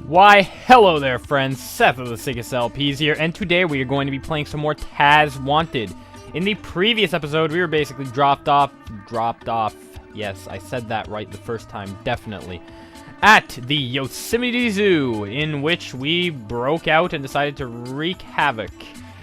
Why, hello there friends, Seth of the Sickest LPs here, and today we are going to be playing some more Taz Wanted. In the previous episode, we were basically dropped off, yes, I said that right the first time, definitely, at the Yosemite Zoo, in which we broke out and decided to wreak havoc.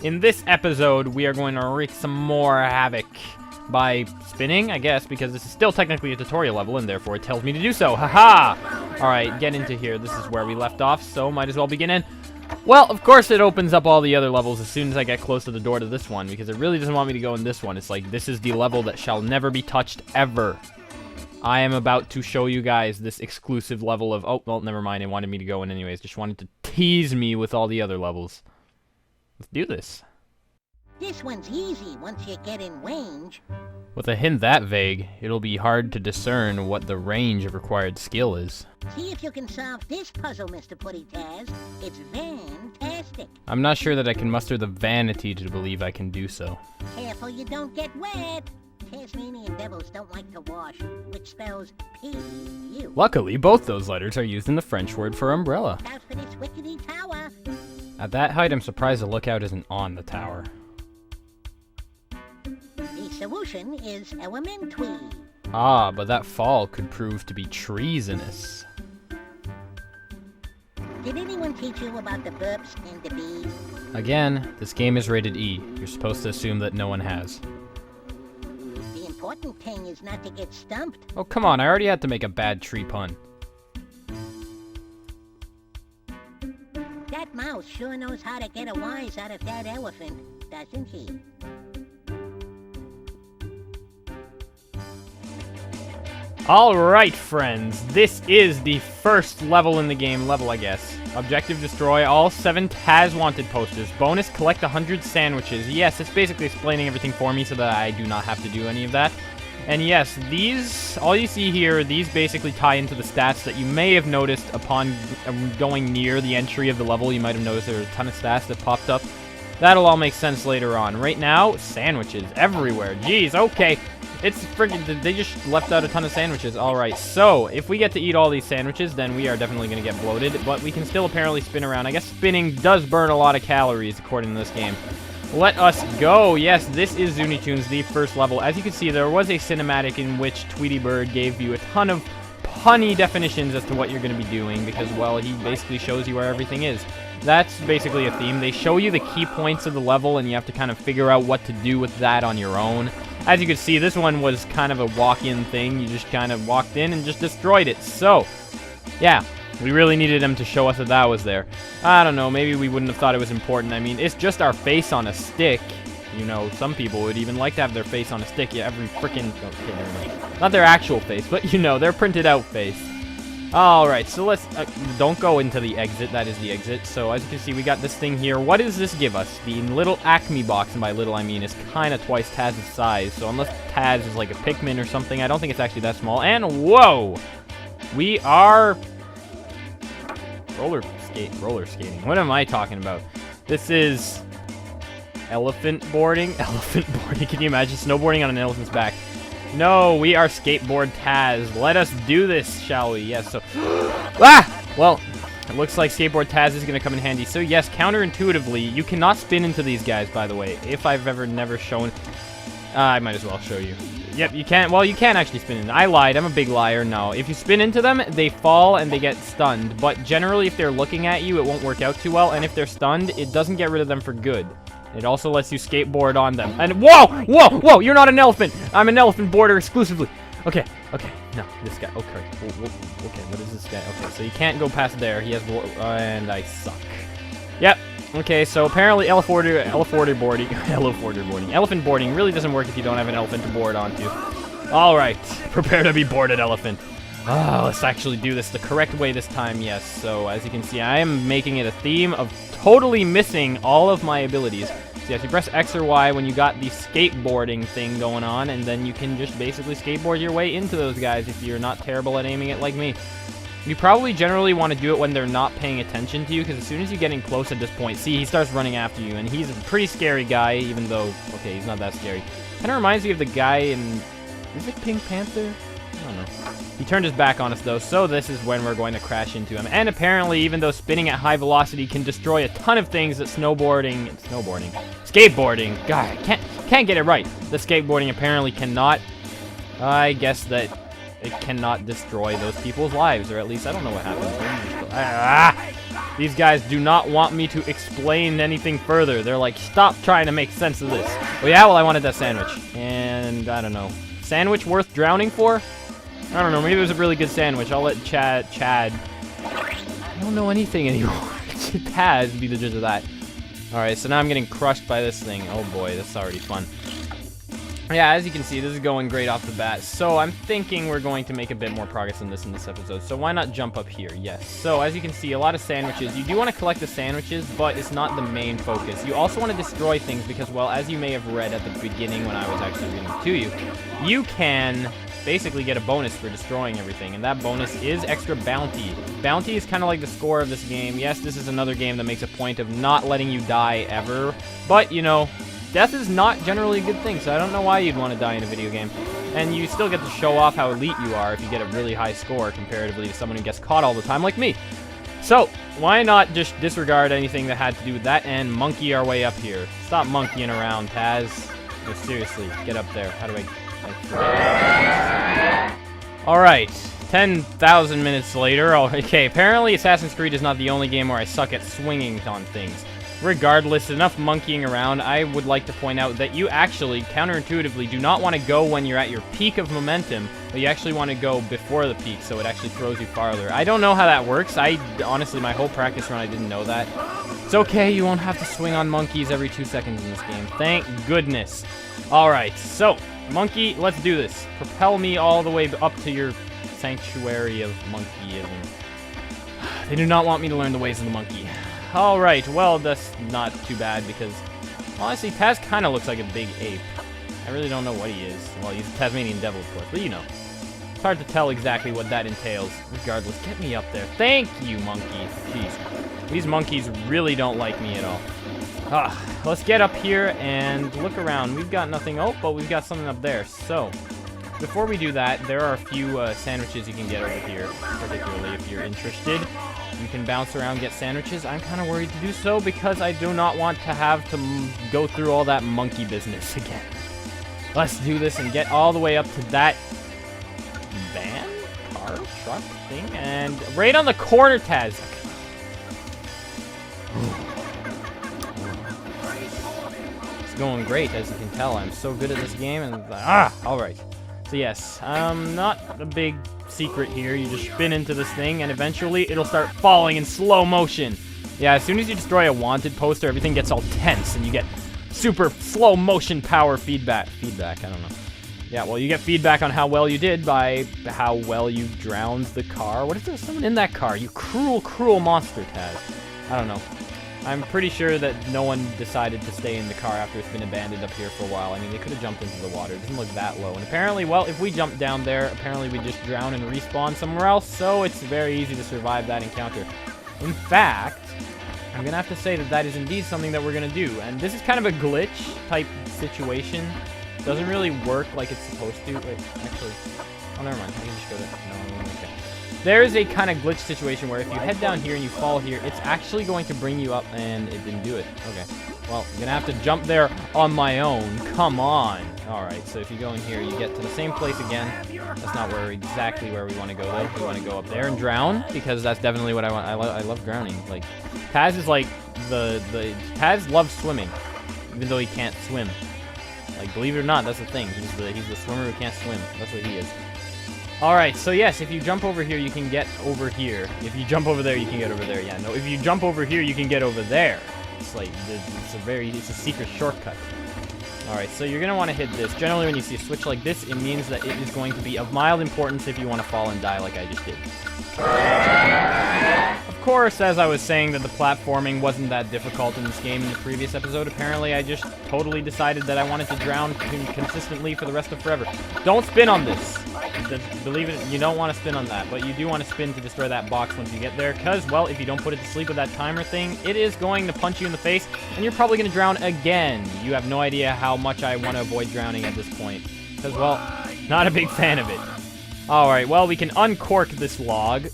In this episode, we are going to wreak some more havoc by spinning, I guess, because this is still technically a tutorial level, and therefore it tells me to do so. Haha! Alright, get into here. This is where we left off, so might as well begin in. Well, of course it opens up all the other levels as soon as I get close to the door to this one, because it really doesn't want me to go in this one. It's like, this is the level that shall never be touched ever. I am about to show you guys this exclusive level of... Oh, well, never mind. It wanted me to go in anyways. Just wanted to tease me with all the other levels. Let's do this. This one's easy once you get in range. With a hint that vague, it'll be hard to discern what the range of required skill is. See if you can solve this puzzle, Mr. Putty Taz. It's fantastic. I'm not sure that I can muster the vanity to believe I can do so. Careful you don't get wet. Tasmanian devils don't like to wash, which spells P-U. Luckily, both those letters are used in the French word for umbrella. Out for this wickedy tower. At that height, I'm surprised the lookout isn't on the tower. The solution is elementary. Ah, but that fall could prove to be treasonous. Did anyone teach you about the burps and the bees? Again, this game is rated E. You're supposed to assume that no one has. The important thing is not to get stumped. Oh, come on, I already had to make a bad tree pun. That mouse sure knows how to get a wise out of that elephant, doesn't he? Alright, friends, this is the first level in the game, I guess. Objective, destroy all 7 Taz Wanted posters. Bonus, collect 100 sandwiches. Yes, it's basically explaining everything for me so that I do not have to do any of that. And yes, these, all you see here, these basically tie into the stats that you may have noticed upon going near the entry of the level. You might have noticed there were a ton of stats that popped up. That'll all make sense later on. Right now, sandwiches everywhere. Jeez, okay. It's friggin', they just left out a ton of sandwiches. Alright, so, if we get to eat all these sandwiches, then we are definitely going to get bloated, but we can still apparently spin around. I guess spinning does burn a lot of calories, according to this game. Let us go. Yes, this is Zuni Tunes, the first level. As you can see, there was a cinematic in which Tweety Bird gave you a ton of punny definitions as to what you're going to be doing, because, well, he basically shows you where everything is. That's basically a theme. They show you the key points of the level, and you have to kind of figure out what to do with that on your own. As you can see, this one was kind of a walk-in thing. You just kind of walked in and just destroyed it. So, yeah, we really needed him to show us that that was there. I don't know, maybe we wouldn't have thought it was important. I mean, it's just our face on a stick. You know, some people would even like to have their face on a stick. Yeah, every freaking... Okay, never mind. Not their actual face, but, you know, their printed out face. Alright, so let's... don't go into the exit. That is the exit. So, as you can see, we got this thing here. What does this give us? The little Acme box, and by little I mean is kind of twice Taz's size. So, unless Taz is like a Pikmin or something, I don't think it's actually that small. And, whoa! We are... Roller skating. What am I talking about? This is... elephant boarding? Elephant boarding. Can you imagine snowboarding on an elephant's back? No, we are Skateboard Taz. Let us do this, shall we? Yes, so... ah! Well, it looks like Skateboard Taz is going to come in handy. So, yes, counterintuitively, you cannot spin into these guys, by the way. If I've ever never shown... I might as well show you. Yep, you can't... Well, you can actually spin in. I lied. I'm a big liar. No. If you spin into them, they fall and they get stunned. But generally, if they're looking at you, it won't work out too well. And if they're stunned, it doesn't get rid of them for good. It also lets you skateboard on them. And whoa! Whoa! Whoa! You're not an elephant! I'm an elephant boarder exclusively. Okay. Okay. No, this guy. Okay. Okay, what is this guy? Okay, so you can't go past there. He has... and I suck. Yep. Okay, so apparently elephant boarding really doesn't work if you don't have an elephant to board onto. Alright. Prepare to be boarded, elephant. Let's actually do this the correct way this time, yes. So, as you can see, I am making it a theme of totally missing all of my abilities. So, yes, you press X or Y when you got the skateboarding thing going on, and then you can just basically skateboard your way into those guys if you're not terrible at aiming it like me. You probably generally want to do it when they're not paying attention to you, because as soon as you get in close at this point, see, he starts running after you, and he's a pretty scary guy, even though, okay, he's not that scary. Kind of reminds me of the guy in, is it Pink Panther? don't know. He turned his back on us, though, so this is when we're going to crash into him. And apparently, even though spinning at high velocity can destroy a ton of things that skateboarding, God, I can't get it right. The skateboarding apparently cannot. I guess that it cannot destroy those people's lives, or at least I don't know what happens. These guys do not want me to explain anything further. They're like, stop trying to make sense of this. Well, yeah, well, I wanted that sandwich. And I don't know. Sandwich worth drowning for? I don't know. Maybe it was a really good sandwich. I'll let Chad. I don't know anything anymore. Taz be the judge of that. Alright, so now I'm getting crushed by this thing. Oh boy, that's already fun. Yeah, as you can see, this is going great off the bat. So I'm thinking we're going to make a bit more progress in this episode. So why not jump up here? Yes. So as you can see, a lot of sandwiches. You do want to collect the sandwiches, but it's not the main focus. You also want to destroy things because, well, as you may have read at the beginning when I was actually reading it to you, you can basically get a bonus for destroying everything, and that bonus is extra bounty. Bounty is kind of like the score of this game. Yes, this is another game that makes a point of not letting you die ever, but, you know, death is not generally a good thing, so I don't know why you'd want to die in a video game. And you still get to show off how elite you are if you get a really high score comparatively to someone who gets caught all the time like me. So, why not just disregard anything that had to do with that and monkey our way up here? Stop monkeying around, Taz. No, seriously, get up there. How do I... Alright, 10,000 minutes later. Okay, apparently Assassin's Creed is not the only game where I suck at swinging on things. Regardless, enough monkeying around, I would like to point out that you actually, counterintuitively, do not want to go when you're at your peak of momentum, but you actually want to go before the peak, so it actually throws you farther. I don't know how that works. Honestly, my whole practice run, I didn't know that. It's okay, you won't have to swing on monkeys every 2 seconds in this game. Thank goodness. Alright, so... Monkey, let's do this. Propel me all the way up to your sanctuary of monkeyism. They do not want me to learn the ways of the monkey. Alright, well, that's not too bad because, honestly, Taz kind of looks like a big ape. I really don't know what he is. Well, he's a Tasmanian devil, of course, but you know. It's hard to tell exactly what that entails. Regardless, get me up there. Thank you, monkey. Jeez. These monkeys really don't like me at all. Let's get up here and look around. We've got nothing. Oh, but we've got something up there. So, before we do that, there are a few sandwiches you can get over here, particularly if you're interested. You can bounce around, get sandwiches. I'm kind of worried to do so because I do not want to have to go through all that monkey business again. Let's do this and get all the way up to that van, car, truck thing, and right on the corner, Taz. Going great, as you can tell. I'm so good at this game, and alright. So yes, not a big secret here. You just spin into this thing, and eventually it'll start falling in slow motion. Yeah, as soon as you destroy a wanted poster, everything gets all tense, and you get super slow motion power feedback. I don't know. Yeah, well, you get feedback on how well you did by how well you drowned the car. What is there? Someone in that car? You cruel, cruel monster, Taz. I don't know. I'm pretty sure that no one decided to stay in the car after it's been abandoned up here for a while. I mean, they could have jumped into the water. It doesn't look that low. And apparently, well, if we jump down there, apparently we just drown and respawn somewhere else. So it's very easy to survive that encounter. In fact, I'm going to have to say that that is indeed something that we're going to do. And this is kind of a glitch type situation. Doesn't really work like it's supposed to. Wait, actually, oh, never mind. I can just go there. No, okay. There is a kind of glitch situation where if you head down here and you fall here, it's actually going to bring you up, and it didn't do it. Okay. Well, I'm going to have to jump there on my own. Come on. Alright, so if you go in here, you get to the same place again. That's not exactly where we want to go, though. We want to go up there and drown, because that's definitely what I want. I love drowning. Like, Taz is like Taz loves swimming, even though he can't swim. Like, believe it or not, that's the thing. He's the swimmer who can't swim. That's what he is. Alright, so yes, if you jump over here, you can get over here. If you jump over there, you can get over there. Yeah, no, if you jump over here, you can get over there. It's like, it's a secret shortcut. Alright, so you're going to want to hit this. Generally, when you see a switch like this, it means that it is going to be of mild importance if you want to fall and die like I just did. Of course, as I was saying that the platforming wasn't that difficult in this game in the previous episode, apparently I just totally decided that I wanted to drown consistently for the rest of forever. Don't spin on this. Believe it, you don't want to spin on that, but you do want to spin to destroy that box once you get there, because, well, if you don't put it to sleep with that timer thing, it is going to punch you in the face, and you're probably going to drown again. You have no idea how much I want to avoid drowning at this point, because, well, not a big fan of it. Alright, well, we can uncork this log.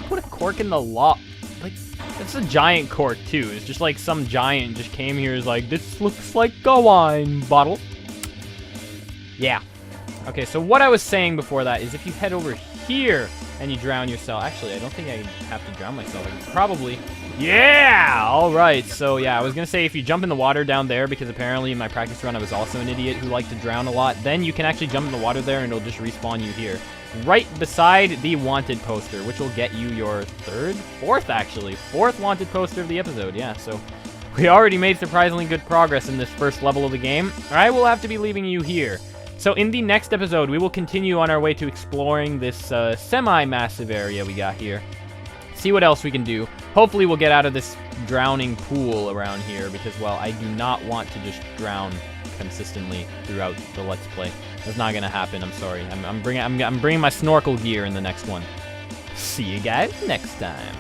Put a cork in the log. Like, it's a giant cork, too. It's just like some giant just came here and is like, this looks like a wine bottle. Yeah. Okay, so what I was saying before that is if you head over here and you drown yourself. Actually, I don't think I have to drown myself. I can probably... Yeah! Alright, so yeah, I was going to say if you jump in the water down there, because apparently in my practice run I was also an idiot who liked to drown a lot, then you can actually jump in the water there and it'll just respawn you here. Right beside the wanted poster, which will get you your fourth wanted poster of the episode. Yeah, so we already made surprisingly good progress in this first level of the game. I will have to be leaving you here. So in the next episode, we will continue on our way to exploring this semi-massive area we got here. See what else we can do. Hopefully we'll get out of this drowning pool around here because, well, I do not want to just drown consistently throughout the Let's Play. That's not gonna happen. I'm sorry. I'm bringing my snorkel gear in the next one. See you guys next time.